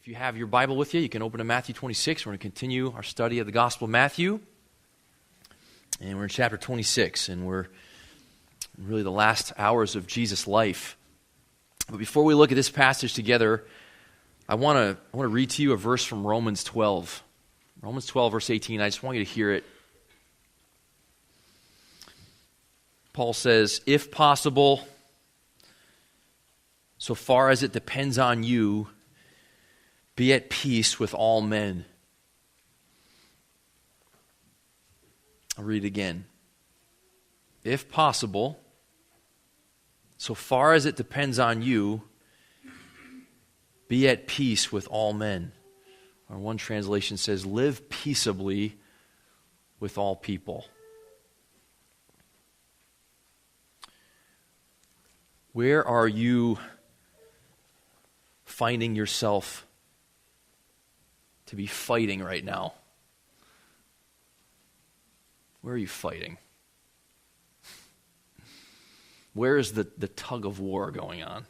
If you have your Bible with you, you can open to Matthew 26. We're going to continue our study of the Gospel of Matthew. And we're in chapter 26, and we're really the last hours of Jesus' life. But before we look at this passage together, I want to read to you a verse from Romans 12. Romans 12, verse 18. I just want you to hear it. Paul says, "If possible, so far as it depends on you, be at peace with all men." I'll read it again. "If possible, so far as it depends on you, be at peace with all men." Or one translation says, "Live peaceably with all people." Where are you finding yourself to be fighting right now? Where are you fighting? Where is the tug of war going on?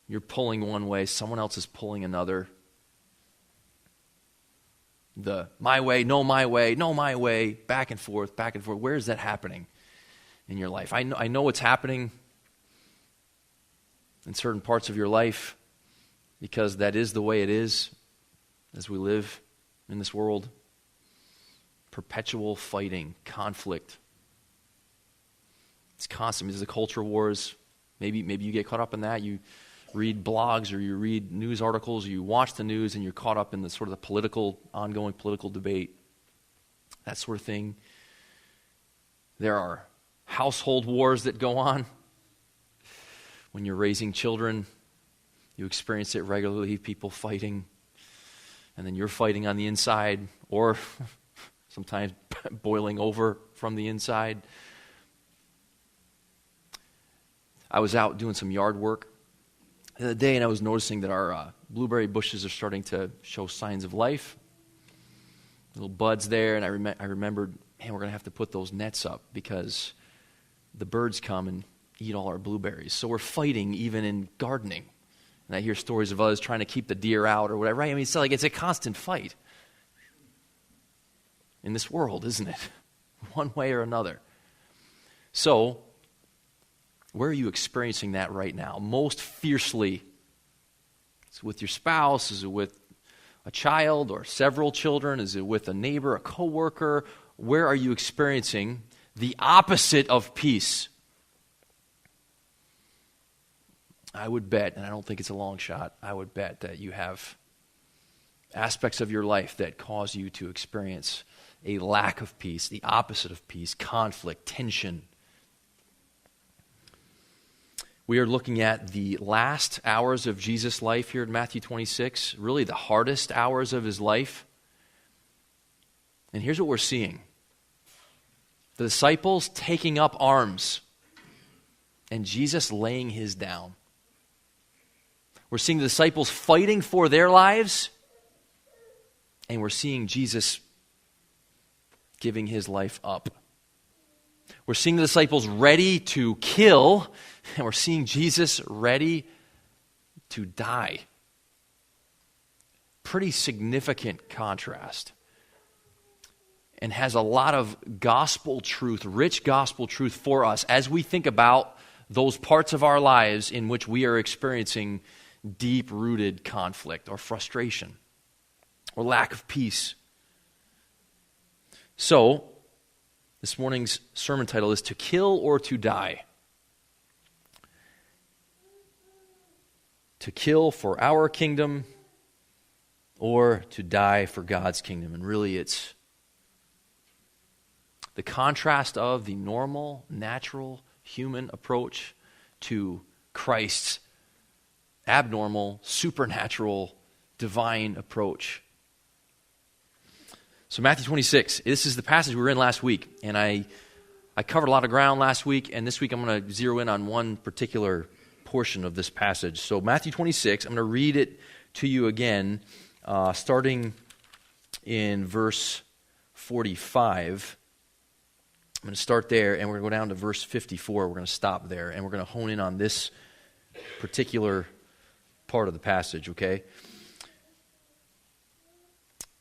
You're pulling one way, someone else is pulling another. The my way, no my way, back and forth. Where is that happening in your life? I know what's happening in certain parts of your life because that is the way it is as we live in this world. Perpetual fighting, conflict. It's constant. There's the culture wars. Maybe you get caught up in that. You read blogs or you read news articles or you watch the news and you're caught up in the sort of the ongoing political debate. That sort of thing. There are household wars that go on. When you're raising children, you experience it regularly, people fighting. And then you're fighting on the inside, or sometimes boiling over from the inside. I was out doing some yard work the other day, and I was noticing that our blueberry bushes are starting to show signs of life. Little buds there, and I remembered, man, we're going to have to put those nets up because the birds come and eat all our blueberries. So we're fighting even in gardening. And I hear stories of others trying to keep the deer out or whatever. Right? I mean, it's a constant fight in this world, isn't it? One way or another. So, where are you experiencing that right now? Most fiercely? Is it with your spouse? Is it with a child or several children? Is it with a neighbor, a coworker? Where are you experiencing the opposite of peace? I would bet, and I don't think it's a long shot, I would bet that you have aspects of your life that cause you to experience a lack of peace, the opposite of peace, conflict, tension. We are looking at the last hours of Jesus' life here in Matthew 26, really the hardest hours of his life. And here's what we're seeing. The disciples taking up arms and Jesus laying his down. We're seeing the disciples fighting for their lives, and we're seeing Jesus giving his life up. We're seeing the disciples ready to kill, and we're seeing Jesus ready to die. Pretty significant contrast. And has a lot of gospel truth, rich gospel truth for us as we think about those parts of our lives in which we are experiencing deep-rooted conflict or frustration or lack of peace. So, this morning's sermon title is "To Kill or to Die." To kill for our kingdom or to die for God's kingdom. And really it's the contrast of the normal, natural, human approach to Christ's abnormal, supernatural, divine approach. So Matthew 26, this is the passage we were in last week, and I covered a lot of ground last week, and this week I'm going to zero in on one particular portion of this passage. So Matthew 26, I'm going to read it to you again, starting in verse 45. I'm going to start there, and we're going to go down to verse 54. We're going to stop there, and we're going to hone in on this particular part of the passage, okay?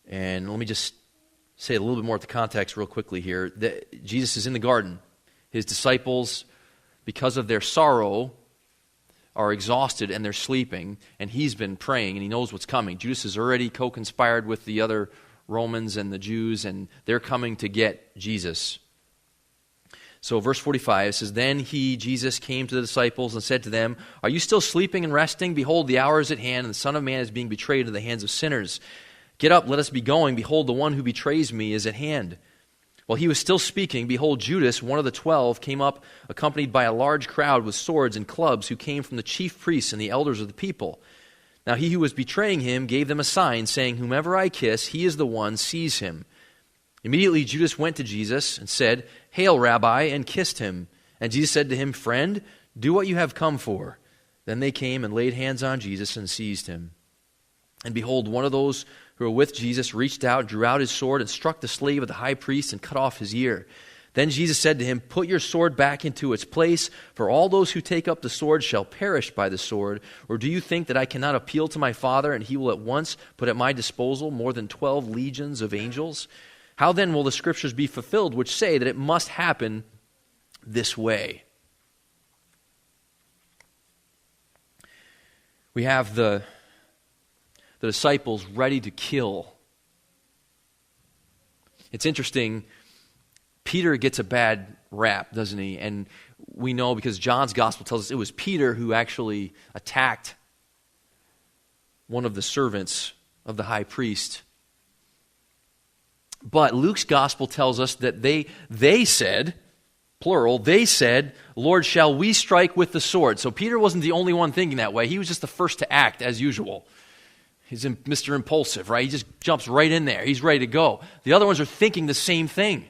And let me just say a little bit more at the context real quickly here. Jesus is in the garden. His disciples, because of their sorrow, are exhausted and they're sleeping, and he's been praying and he knows what's coming. Judas has already co-conspired with the other Romans and the Jews, and they're coming to get Jesus. So verse 45 says, Then he, Jesus, came to the disciples and said to them, Are you still sleeping and resting? Behold, the hour is at hand, and the Son of Man is being betrayed into the hands of sinners. Get up, let us be going. Behold, the one who betrays me is at hand. While he was still speaking, behold, Judas, one of the 12, came up, accompanied by a large crowd with swords and clubs, who came from the chief priests and the elders of the people. Now he who was betraying him gave them a sign, saying, Whomever I kiss, he is the one, seize him. Immediately Judas went to Jesus and said, Hail, Rabbi, and kissed him. And Jesus said to him, Friend, do what you have come for. Then they came and laid hands on Jesus and seized him. And behold, one of those who were with Jesus reached out, drew out his sword, and struck the slave of the high priest and cut off his ear. Then Jesus said to him, Put your sword back into its place, for all those who take up the sword shall perish by the sword. Or do you think that I cannot appeal to my Father, and he will at once put at my disposal more than 12 legions of angels? How then will the Scriptures be fulfilled, which say that it must happen this way? We have the disciples ready to kill. It's interesting, Peter gets a bad rap, doesn't he? And we know because John's gospel tells us it was Peter who actually attacked one of the servants of the high priest. But Luke's gospel tells us that they said, plural, they said, Lord, shall we strike with the sword? So Peter wasn't the only one thinking that way. He was just the first to act, as usual. He's Mr. Impulsive, right? He just jumps right in there. He's ready to go. The other ones are thinking the same thing.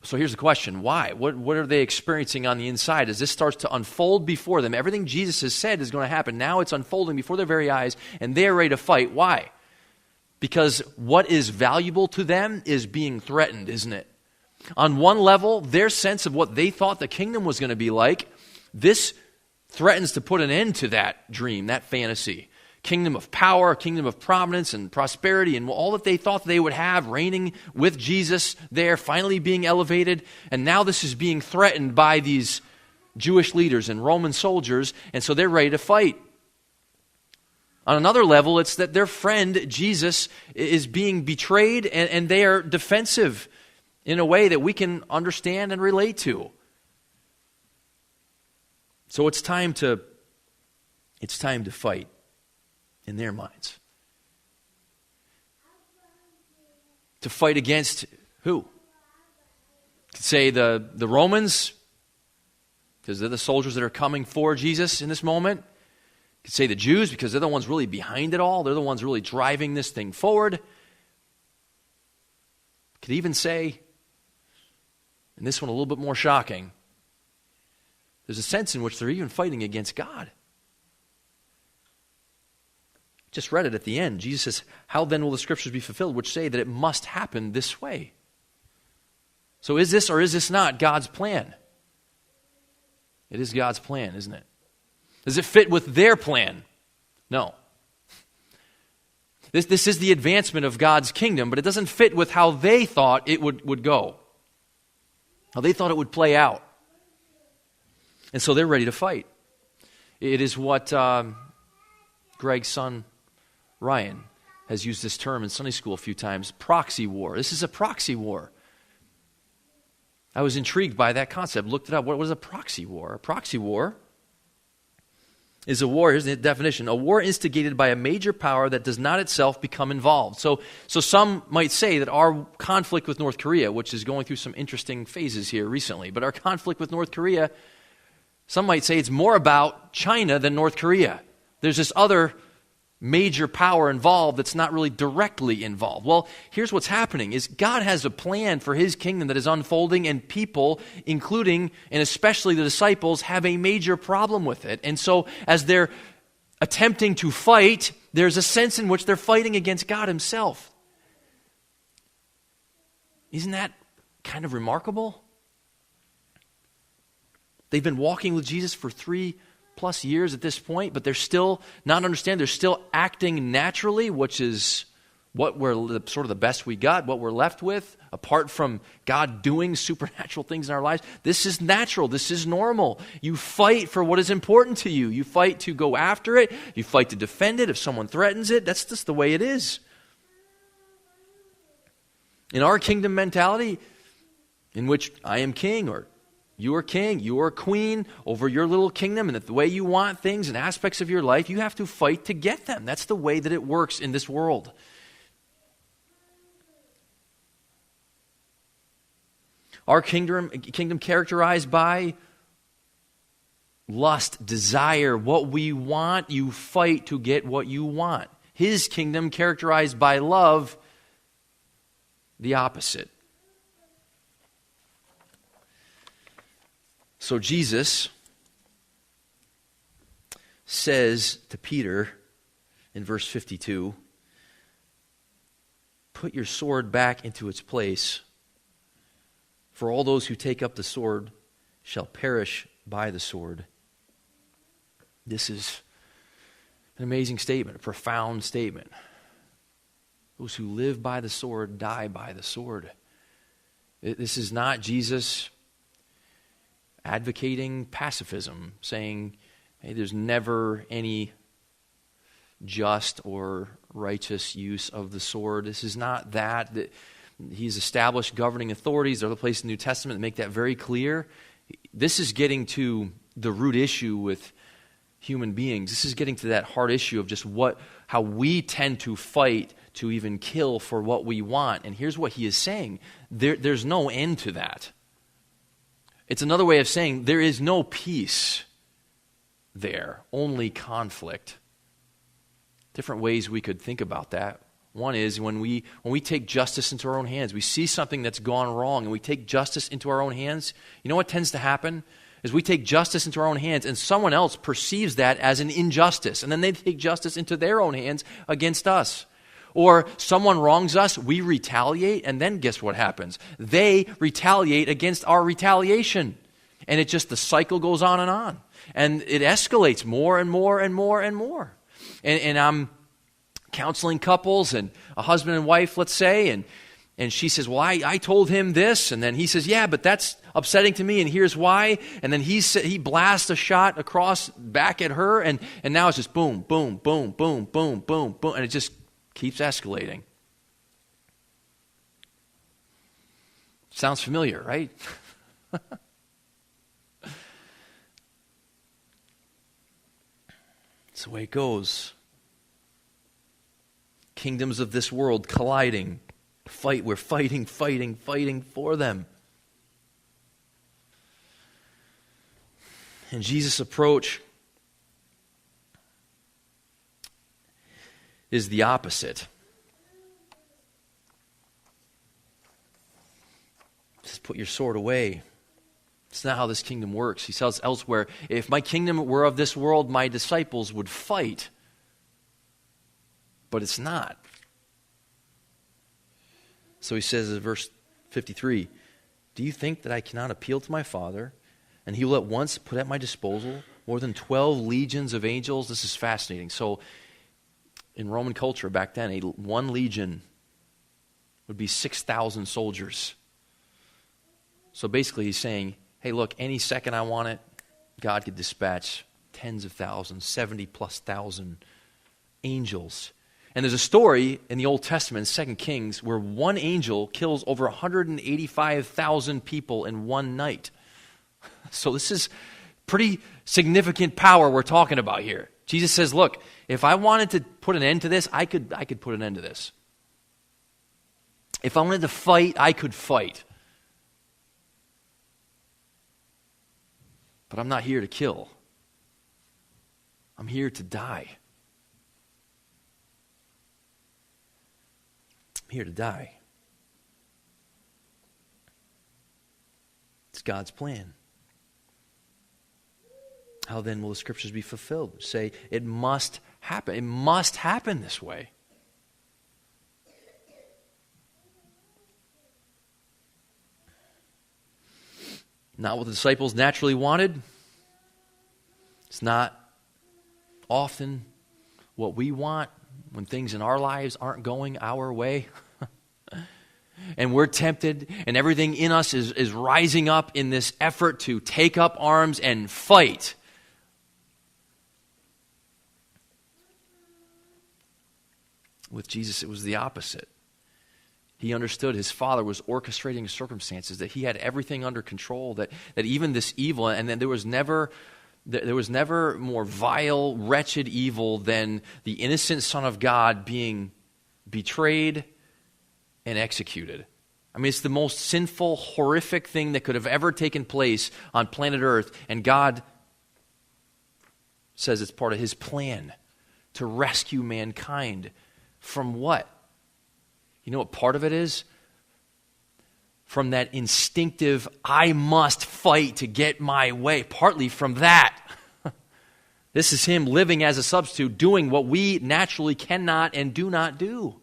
So here's the question. Why? What are they experiencing on the inside as this starts to unfold before them? Everything Jesus has said is going to happen. Now it's unfolding before their very eyes, and they're ready to fight. Why? Because what is valuable to them is being threatened, isn't it? On one level, their sense of what they thought the kingdom was going to be like, this threatens to put an end to that dream, that fantasy. Kingdom of power, kingdom of prominence and prosperity, and all that they thought they would have, reigning with Jesus there, finally being elevated. And now this is being threatened by these Jewish leaders and Roman soldiers, and so they're ready to fight. On another level, it's that their friend, Jesus, is being betrayed, and they are defensive in a way that we can understand and relate to. So it's time to fight in their minds. To fight against who? Could say the Romans, because they're the soldiers that are coming for Jesus in this moment. Could say the Jews, because they're the ones really behind it all. They're the ones really driving this thing forward. Could even say, and this one a little bit more shocking, there's a sense in which they're even fighting against God. Just read it at the end. Jesus says, How then will the Scriptures be fulfilled, which say that it must happen this way? So is this or is this not God's plan? It is God's plan, isn't it? Does it fit with their plan? No. This is the advancement of God's kingdom, but it doesn't fit with how they thought it would go. How they thought it would play out. And so they're ready to fight. It is what Greg's son, Ryan, has used this term in Sunday school a few times, proxy war. This is a proxy war. I was intrigued by that concept, looked it up. What was a proxy war? A proxy war is a war, here's the definition, a war instigated by a major power that does not itself become involved. So some might say that our conflict with North Korea, which is going through some interesting phases here recently, but our conflict with North Korea, some might say it's more about China than North Korea. There's this other major power involved that's not really directly involved. Well, here's what's happening is God has a plan for his kingdom that is unfolding, and people, including and especially the disciples, have a major problem with it. And so as they're attempting to fight, there's a sense in which they're fighting against God himself. Isn't that kind of remarkable? They've been walking with Jesus for 3 plus years at this point, but they're still not understand. They're still acting naturally, which is what we're sort of the best we got, what we're left with, apart from God doing supernatural things in our lives. This is natural. This is normal. You fight for what is important to you. You fight to go after it. You fight to defend it if someone threatens it. That's just the way it is. In our kingdom mentality, in which I am king, or you are king, you are queen over your little kingdom, and the way you want things and aspects of your life, you have to fight to get them. That's the way that it works in this world. Our kingdom characterized by lust, desire, what we want, you fight to get what you want. His kingdom characterized by love, the opposite. So Jesus says to Peter in verse 52, put your sword back into its place, for all those who take up the sword shall perish by the sword. This is an amazing statement, a profound statement. Those who live by the sword die by the sword. This is not Jesus advocating pacifism, saying, hey, there's never any just or righteous use of the sword. This is not that. He's established governing authorities. There are other places in the New Testament that make that very clear. This is getting to the root issue with human beings. This is getting to that hard issue of just how we tend to fight to even kill for what we want. And here's what he is saying. There's no end to that. It's another way of saying there is no peace there, only conflict. Different ways we could think about that. One is when we take justice into our own hands. We see something that's gone wrong and we take justice into our own hands. You know what tends to happen? Is we take justice into our own hands and someone else perceives that as an injustice. And then they take justice into their own hands against us. Or someone wrongs us, we retaliate, and then guess what happens? They retaliate against our retaliation. And the cycle goes on. And it escalates more and more and more and more. And I'm counseling couples and a husband and wife, let's say, and she says, well, I told him this, and then he says, yeah, but that's upsetting to me, and here's why. And then he blasts a shot across back at her, and now it's just boom, boom, boom, boom, boom, boom, boom, and it just keeps escalating. Sounds familiar, right? It's the way it goes. Kingdoms of this world colliding. We're fighting for them. And Jesus' approach is the opposite. Just put your sword away. It's not how this kingdom works. He says elsewhere, if my kingdom were of this world, my disciples would fight. But it's not. So he says in verse 53, do you think that I cannot appeal to my Father, and he will at once put at my disposal more than 12 legions of angels? This is fascinating. So in Roman culture back then, one legion would be 6,000 soldiers. So basically he's saying, hey, look, any second I want it, God could dispatch tens of thousands, 70+ thousand angels. And there's a story in the Old Testament, 2 Kings, where one angel kills over 185,000 people in one night. So this is pretty significant power we're talking about here. Jesus says, look, if I wanted to put an end to this, I could put an end to this. If I wanted to fight, I could fight. But I'm not here to kill. I'm here to die. I'm here to die. It's God's plan. How then will the scriptures be fulfilled? Say, it must happen. It must happen this way. Not what the disciples naturally wanted. It's not often what we want when things in our lives aren't going our way. And we're tempted, and everything in us is rising up in this effort to take up arms and fight. With Jesus, it was the opposite. He understood his Father was orchestrating circumstances, that he had everything under control, that even this evil, and then there was never more vile, wretched evil than the innocent Son of God being betrayed and executed. I mean, it's the most sinful, horrific thing that could have ever taken place on planet Earth, and God says it's part of his plan to rescue mankind from what? You know what part of it is? From that instinctive, I must fight to get my way. Partly from that. This is him living as a substitute, doing what we naturally cannot and do not do.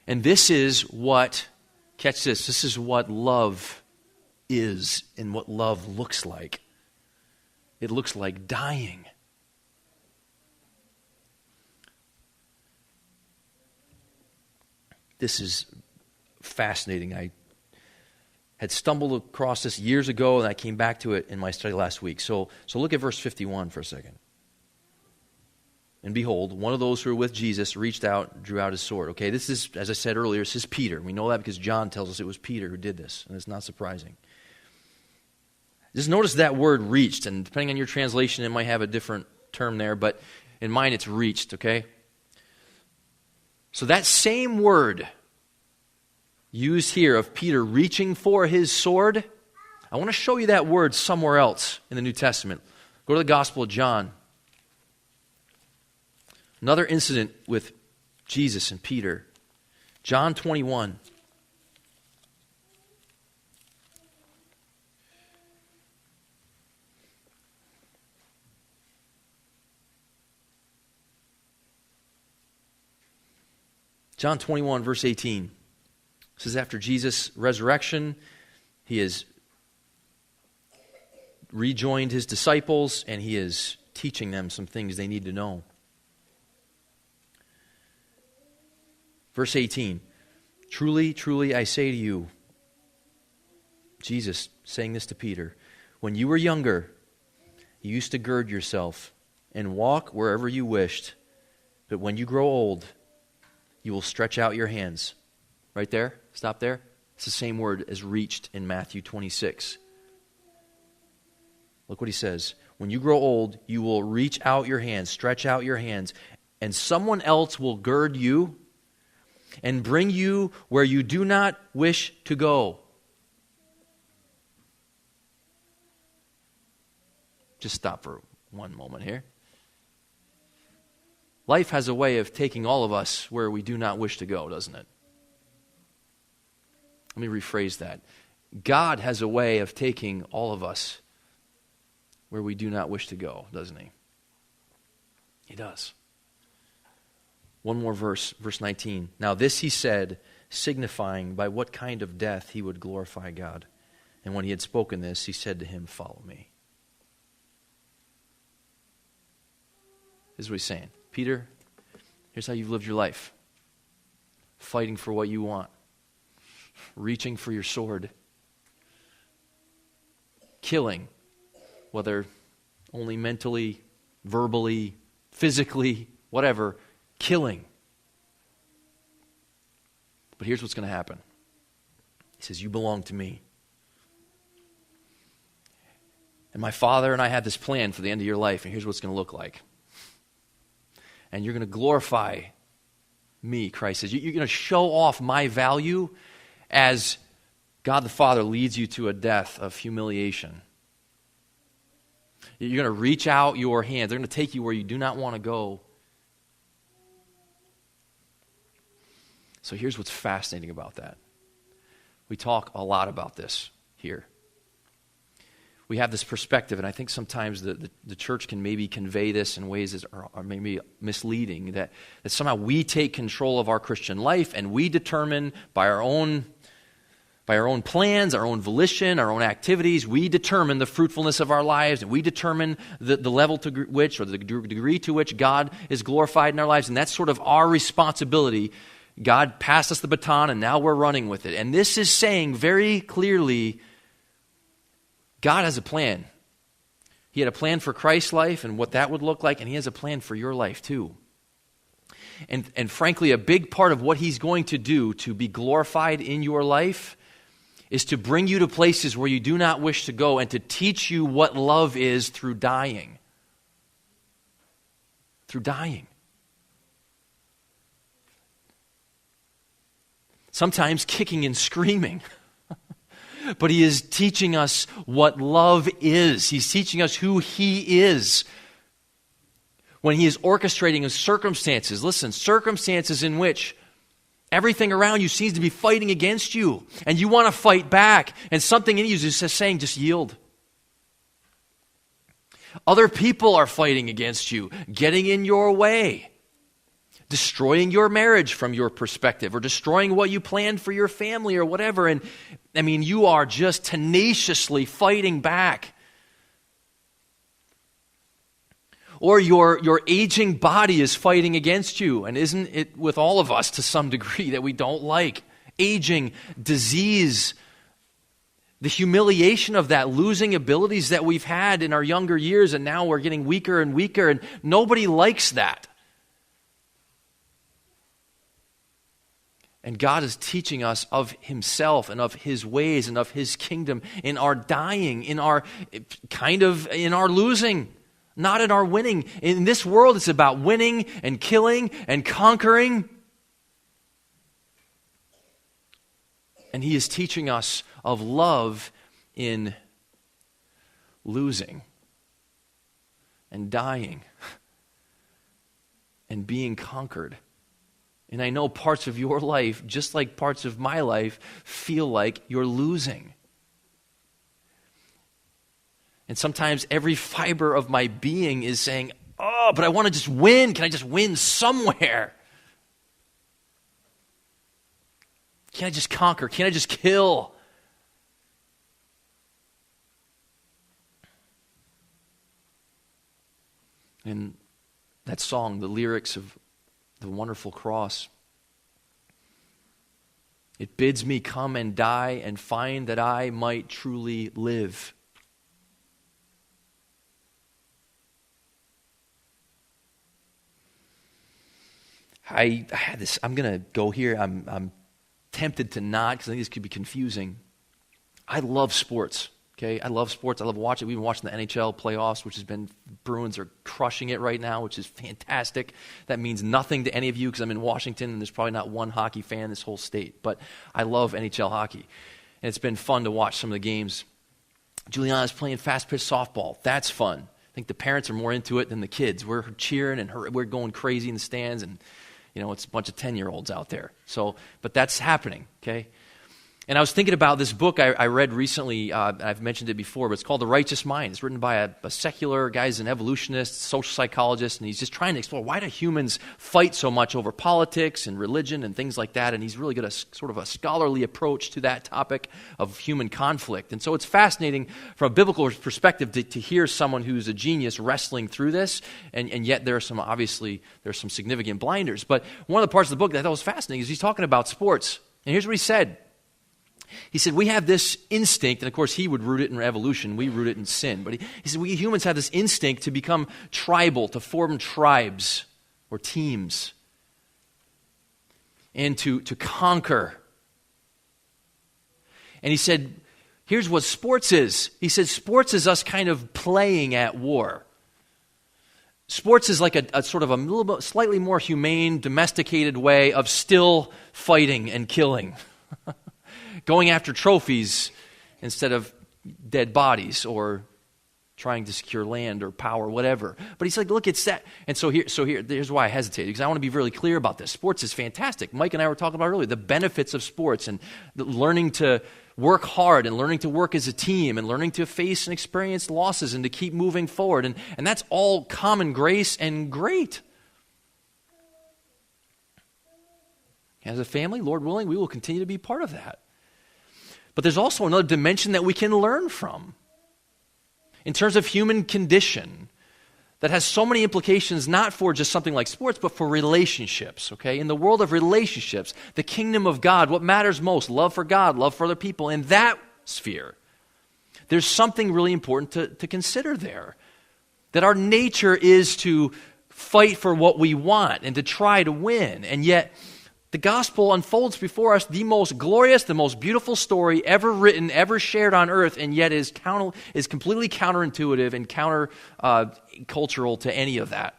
And this is what, catch this is what love is and what love looks like. It looks like dying. This is fascinating. I had stumbled across this years ago, and I came back to it in my study last week. So look at verse 51 for a second. And behold, one of those who were with Jesus reached out, drew out his sword. Okay, this is, as I said earlier, this is Peter. We know that because John tells us it was Peter who did this, and it's not surprising. Just notice that word reached, and depending on your translation, it might have a different term there, but in mine it's reached, okay? So that same word used here of Peter reaching for his sword, I want to show you that word somewhere else in the New Testament. Go to the Gospel of John. Another incident with Jesus and Peter. John 21. John 21, verse 18. This is after Jesus' resurrection. He has rejoined his disciples, and he is teaching them some things they need to know. Verse 18, truly, truly, I say to you, Jesus saying this to Peter, when you were younger, you used to gird yourself and walk wherever you wished, but when you grow old, you will stretch out your hands. Right there, stop there. It's the same word as reached in Matthew 26. Look what he says. When you grow old, you will reach out your hands, stretch out your hands, and someone else will gird you and bring you where you do not wish to go. Just stop for one moment here. Life has a way of taking all of us where we do not wish to go, doesn't it? Let me rephrase that. God has a way of taking all of us where we do not wish to go, doesn't he? He does. One more verse, verse 19. Now this he said, signifying by what kind of death he would glorify God. And when he had spoken this, he said to him, follow me. This is what he's saying. Peter, here's how you've lived your life. Fighting for what you want. Reaching for your sword. Killing, whether only mentally, verbally, physically, whatever, killing. But here's what's going to happen. He says, you belong to me. And my Father and I have this plan for the end of your life, and here's what it's going to look like. And you're going to glorify me, Christ says. You're going to show off my value as God the Father leads you to a death of humiliation. You're going to reach out your hands. They're going to take you where you do not want to go. So here's what's fascinating about that. We talk a lot about this here. We have this perspective, and I think sometimes the church can maybe convey this in ways that are maybe misleading, that somehow we take control of our Christian life and we determine by our own By our own plans, our own volition, our own activities, we determine the fruitfulness of our lives, and we determine the level to which, or the degree to which God is glorified in our lives, and that's sort of our responsibility. God passed us the baton, and now we're running with it. And this is saying very clearly, God has a plan. He had a plan for Christ's life and what that would look like, and He has a plan for your life too. And frankly, a big part of what He's going to do to be glorified in your life is to bring you to places where you do not wish to go and to teach you what love is through dying. Through dying. Sometimes kicking and screaming. But He is teaching us what love is. He's teaching us who He is. When He is orchestrating circumstances, listen, circumstances in which everything around you seems to be fighting against you, and you want to fight back, and something in you is just saying, just yield. Other people are fighting against you, getting in your way, destroying your marriage from your perspective, or destroying what you planned for your family or whatever. And I mean, you are just tenaciously fighting back. Or your aging body is fighting against you. And isn't it with all of us to some degree that we don't like? Aging, disease, the humiliation of that, losing abilities that we've had in our younger years, and now we're getting weaker and weaker, and nobody likes that. And God is teaching us of Himself and of His ways and of His kingdom in our dying, in our losing. Not in our winning. In this world, it's about winning and killing and conquering. And He is teaching us of love in losing and dying and being conquered. And I know parts of your life, just like parts of my life, feel like you're losing. And sometimes every fiber of my being is saying, oh, but I want to just win. Can I just win somewhere? Can't I just conquer? Can't I just kill? And that song, the lyrics of The Wonderful Cross, it bids me come and die and find that I might truly live. I had this, I'm going to go here. I'm tempted to not because I think this could be confusing. I love sports, okay? I love sports. I love watching. We've been watching the NHL playoffs, which has been, Bruins are crushing it right now, which is fantastic. That means nothing to any of you because I'm in Washington and there's probably not one hockey fan in this whole state. But I love NHL hockey. And it's been fun to watch some of the games. Juliana's playing fast-pitch softball. That's fun. I think the parents are more into it than the kids. We're cheering and we're going crazy in the stands, and it's a bunch of 10-year-olds out there. So, but that's happening, okay? And I was thinking about this book I read recently. I've mentioned it before, but it's called The Righteous Mind. It's written by a secular guy. He's an evolutionist, social psychologist, and he's just trying to explore why do humans fight so much over politics and religion and things like that. And he's really got a sort of a scholarly approach to that topic of human conflict. And so it's fascinating from a biblical perspective to hear someone who's a genius wrestling through this, and yet there's some significant blinders. But one of the parts of the book that I thought was fascinating is he's talking about sports. And here's what he said. He said, we have this instinct, and of course he would root it in evolution, we root it in sin, but he said, we humans have this instinct to become tribal, to form tribes or teams, and to conquer. And he said, here's what sports is. He said, sports is us kind of playing at war. Sports is like a sort of a little bit, slightly more humane, domesticated way of still fighting and killing. Going after trophies instead of dead bodies or trying to secure land or power, whatever. But he's like, look, it's that. And here's why I hesitated, because I want to be really clear about this. Sports is fantastic. Mike and I were talking about earlier, the benefits of sports and learning to work hard and learning to work as a team and learning to face and experience losses and to keep moving forward. And that's all common grace and great. As a family, Lord willing, we will continue to be part of that. But there's also another dimension that we can learn from in terms of human condition that has so many implications, not for just something like sports, but for relationships, okay? In the world of relationships, the kingdom of God, what matters most? Love for God, love for other people. In that sphere, there's something really important to consider there. That our nature is to fight for what we want and to try to win. And yet, the gospel unfolds before us the most glorious, the most beautiful story ever written, ever shared on earth, and yet is completely counterintuitive and counter-cultural to any of that.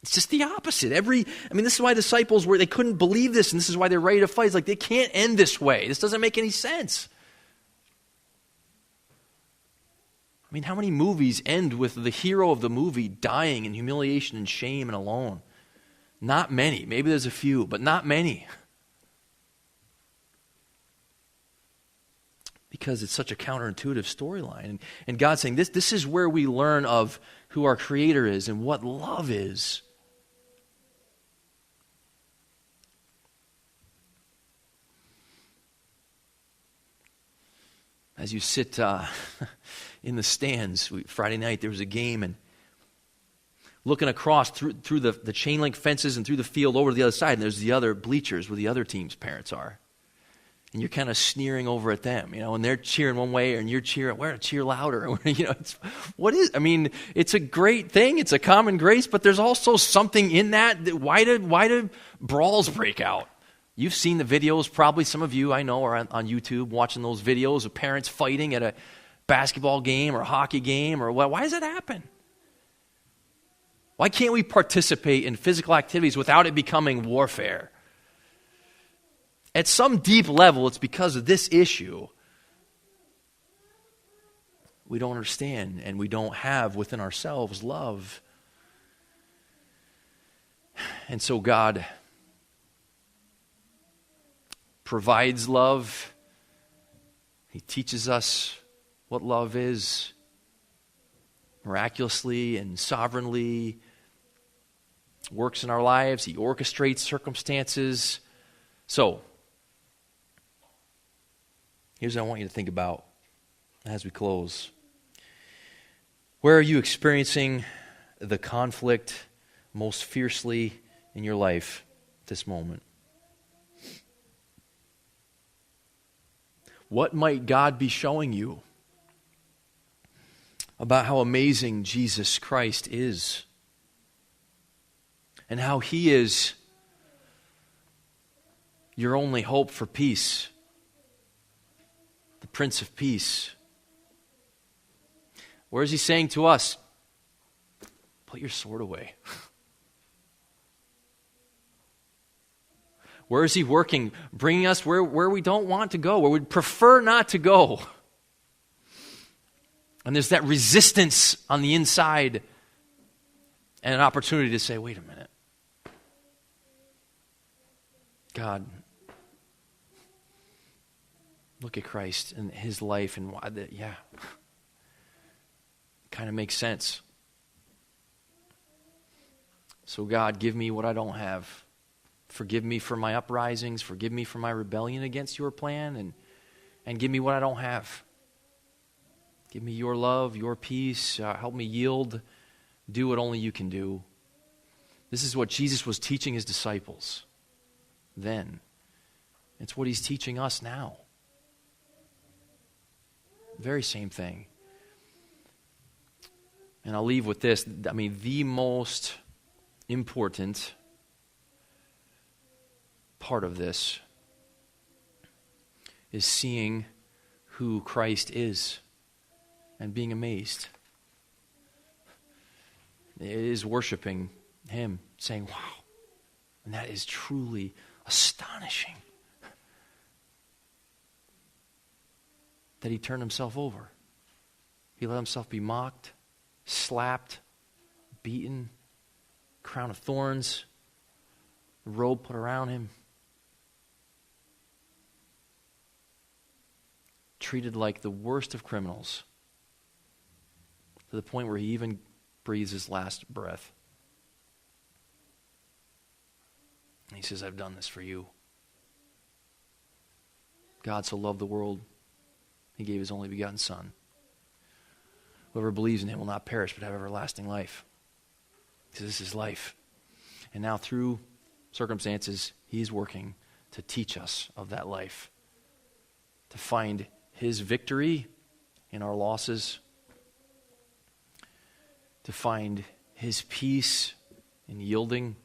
It's just the opposite. This is why disciples they couldn't believe this, and this is why they're ready to fight. It's like, they can't end this way. This doesn't make any sense. How many movies end with the hero of the movie dying in humiliation and shame and alone? Not many. Maybe there's a few, but not many. Because it's such a counterintuitive storyline. And God's saying, this is where we learn of who our Creator is and what love is. As you sit in the stands, Friday night there was a game, and looking across through the chain link fences and through the field over to the other side, and there's the other bleachers where the other team's parents are. And you're kind of sneering over at them, and they're cheering one way and you're cheering, we're going to cheer louder. It's a great thing. It's a common grace, but there's also something in that why do brawls break out? You've seen the videos, probably some of you I know are on YouTube watching those videos of parents fighting at a basketball game or a hockey game, or why does that happen? Why can't we participate in physical activities without it becoming warfare? At some deep level, it's because of this issue. We don't understand, and we don't have within ourselves love. And so God provides love. He teaches us what love is, miraculously and sovereignly, works in our lives. He orchestrates circumstances. So, here's what I want you to think about as we close. Where are you experiencing the conflict most fiercely in your life at this moment? What might God be showing you about how amazing Jesus Christ is and how He is your only hope for peace, the Prince of Peace? Where is He saying to us, put your sword away? Where is He working, bringing us where we don't want to go, where we'd prefer not to go? And there's that resistance on the inside and an opportunity to say, wait a minute. God, look at Christ and His life and why that, kind of makes sense. So God, give me what I don't have. Forgive me for my uprisings. Forgive me for my rebellion against your plan, and give me what I don't have. Give me your love, your peace. Help me yield. Do what only you can do. This is what Jesus was teaching His disciples then. It's what He's teaching us now. Very same thing. And I'll leave with this. The most important part of this is seeing who Christ is and being amazed. It is worshiping Him, saying, wow. And that is truly astonishing. That He turned Himself over. He let Himself be mocked, slapped, beaten, crown of thorns, robe put around Him. Treated like the worst of criminals, to the point where He even breathes His last breath. And He says, I've done this for you. God so loved the world, he gave his only begotten Son. Whoever believes in him will not perish but have everlasting life. So this is life. And now through circumstances, he's working to teach us of that life, to find his victory in our losses, to find his peace in yielding,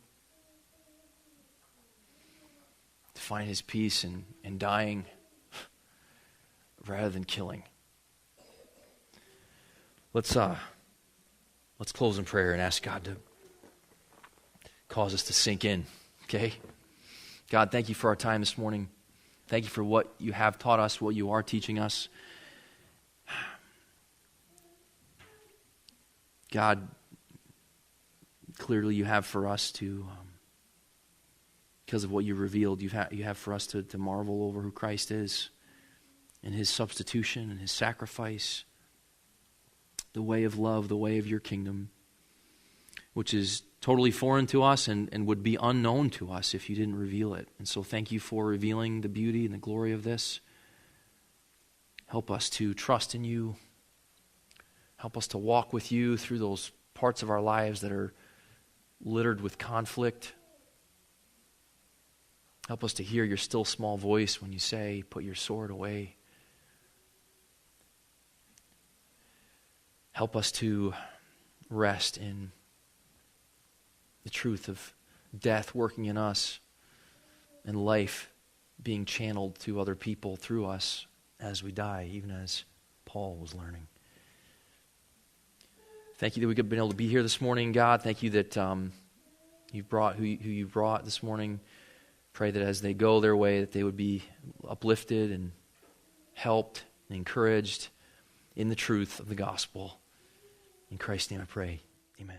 to find his peace in dying rather than killing. Let's close in prayer and ask God to cause us to sink in, okay? God, thank you for our time this morning. Thank you for what you have taught us, what you are teaching us. God, clearly you have for us to, because of what you revealed, you have for us to marvel over who Christ is and his substitution and his sacrifice, the way of love, the way of your kingdom, which is totally foreign to us and would be unknown to us if you didn't reveal it. And so thank you for revealing the beauty and the glory of this. Help us to trust in you. Help us to walk with you through those parts of our lives that are littered with conflict. Help us to hear your still small voice when you say, put your sword away. Help us to rest in the truth of death working in us and life being channeled to other people through us as we die, even as Paul was learning. Thank you that we could have been able to be here this morning, God. Thank you that you've brought who you brought this morning. Pray that as they go their way, that they would be uplifted and helped and encouraged in the truth of the gospel. In Christ's name I pray. Amen.